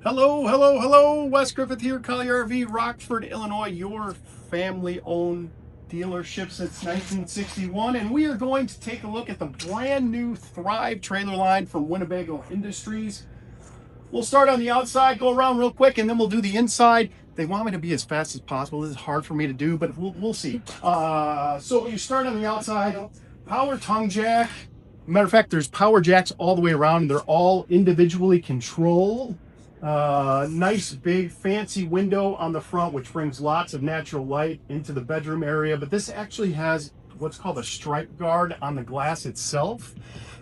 Hello, hello, hello. Wes Griffith here, Collier RV, Rockford, Illinois, your family-owned dealership since 1961. And we are going to take a look at the brand new Thrive trailer line from Winnebago Industries. We'll start on the outside, go around real quick, and then we'll do the inside. They want me to be as fast as possible. This is hard for me to do, but we'll see. So you start on the outside, power tongue jack. Matter of fact, there's power jacks all the way around, and they're all individually controlled. Nice big fancy window on the front, which brings lots of natural light into the bedroom area. But this actually has what's called a stripe guard on the glass itself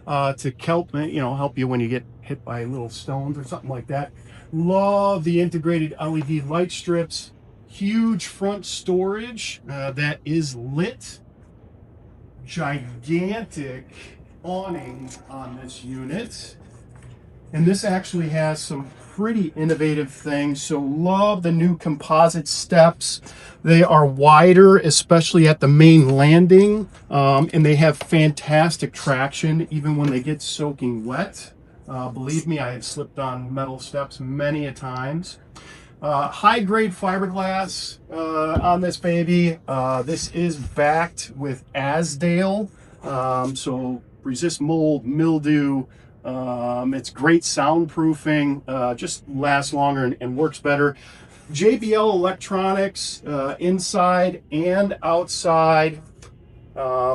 to help you when you get hit by little stones or something like that. Love the integrated LED light strips. Huge front storage that is lit. Gigantic awning on this unit. And this actually has some pretty innovative things. So love the new composite steps. They are wider, especially at the main landing. And they have fantastic traction even when they get soaking wet. Believe me, I have slipped on metal steps many a times. High grade fiberglass on this baby. This is backed with Asdale. So resist mold, mildew. It's great soundproofing, just lasts longer and works better. JBL electronics inside and outside.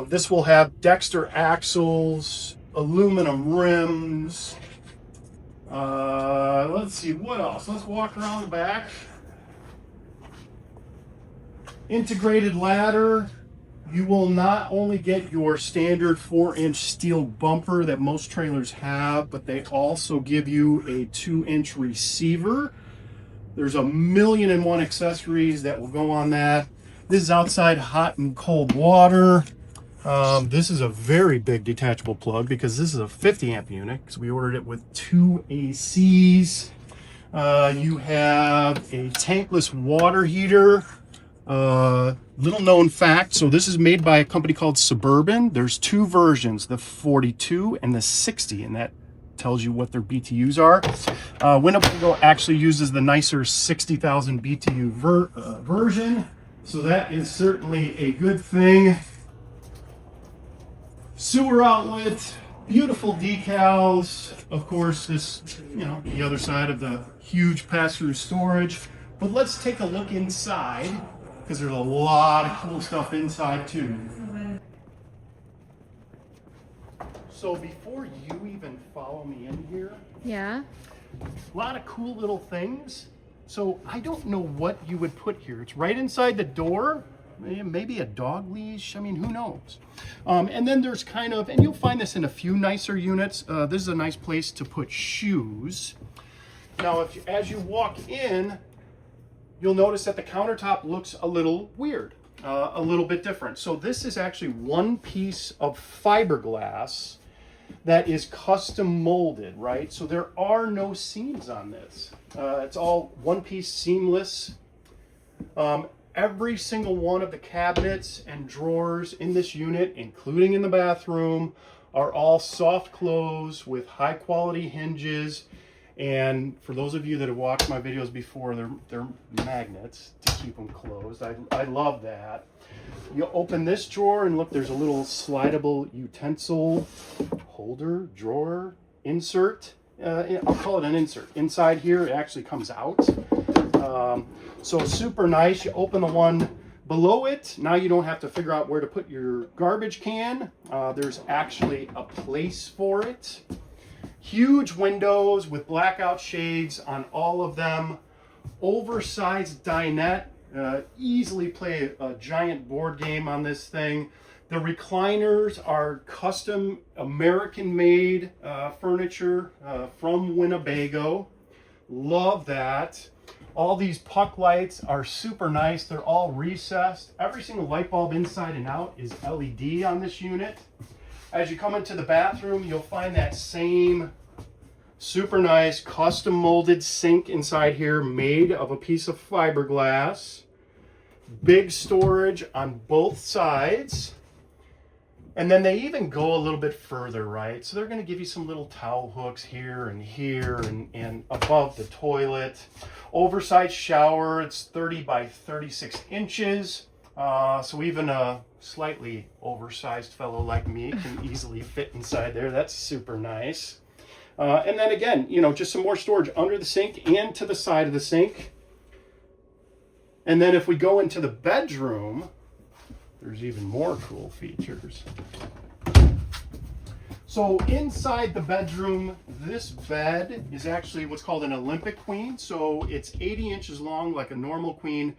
This will have Dexter axles, aluminum rims. Let's see what else. Let's walk around the back. Integrated ladder. You will not only get your standard 4-inch steel bumper that most trailers have, but they also give you a 2-inch receiver. There's 1,000,001 accessories that will go on that. This is outside hot and cold water. This is a very big detachable plug because this is a 50 amp unit because we ordered it with 2 ACs. You have a tankless water heater. Little known fact, so this is made by a company called Suburban. There's 2 versions, the 42 and the 60, and that tells you what their BTUs are. Winnebago actually uses the nicer 60,000 BTU version, so that is certainly a good thing. Sewer outlet, beautiful decals. Of course, this, the other side of the huge pass-through storage. But let's take a look inside, because there's a lot of cool stuff inside too. So before you even follow me in here, Yeah. a lot of cool little things. So I don't know what you would put here. It's right inside the door, maybe a dog leash. I mean, who knows? And then there's and you'll find this in a few nicer units. This is a nice place to put shoes. Now, as you walk in, you'll notice that the countertop looks a little weird, a little bit different. So this is actually one piece of fiberglass that is custom molded, right? So there are no seams on this. It's all one piece seamless. Every single one of the cabinets and drawers in this unit, including in the bathroom, are all soft close with high quality hinges. And for those of you that have watched my videos before, they're magnets to keep them closed. I love that. You open this drawer and look, there's a little slidable utensil holder, drawer, insert. I'll call it an insert. Inside here, it actually comes out. So super nice. You open the one below it. Now you don't have to figure out where to put your garbage can. There's actually a place for it. Huge windows with blackout shades on all of them. Oversized dinette. Easily play a giant board game on this thing. The recliners are custom American-made furniture from Winnebago. Love that. All these puck lights are super nice. They're all recessed. Every single light bulb inside and out is LED on this unit. As you come into the bathroom, you'll find that same super nice custom molded sink inside here made of a piece of fiberglass. Big storage on both sides. And then they even go a little bit further, right? So they're going to give you some little towel hooks here and above the toilet. Oversized shower, it's 30 by 36 inches. So even a slightly oversized fellow like me can easily fit inside there. That's super nice. And then again, you know, just some more storage under the sink and to the side of the sink. And then if we go into the bedroom, there's even more cool features. So inside the bedroom, this bed is actually what's called an Olympic queen. So it's 80 inches long like a normal queen,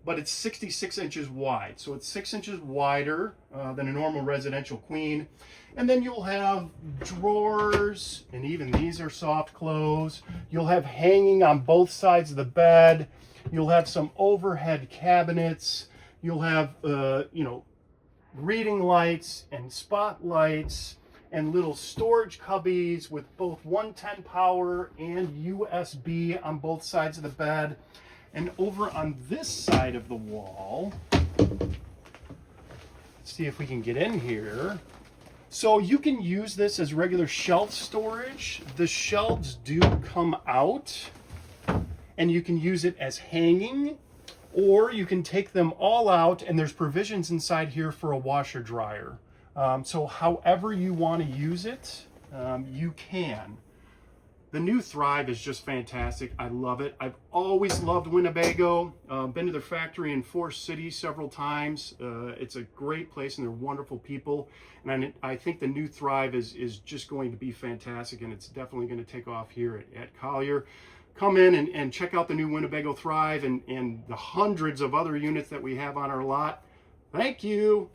but it's 66 inches wide. So it's 6 inches wider than a normal residential queen. And then you'll have drawers, and even these are soft close. You'll have hanging on both sides of the bed. You'll have some overhead cabinets. You'll have, you know, reading lights and spotlights and little storage cubbies with both 110 power and USB on both sides of the bed. And over on this side of the wall, let's see if we can get in here. So you can use this as regular shelf storage. The shelves do come out, and you can use it as hanging, or you can take them all out, and there's provisions inside here for a washer dryer. So however you want to use it, you can. The new Thrive is just fantastic. I love it. I've always loved Winnebago. Been to their factory in Forest City several times. It's a great place, and they're wonderful people. And I think the new Thrive is just going to be fantastic, and it's definitely going to take off here at Collier. Come in and check out the new Winnebago Thrive and the hundreds of other units that we have on our lot. Thank you.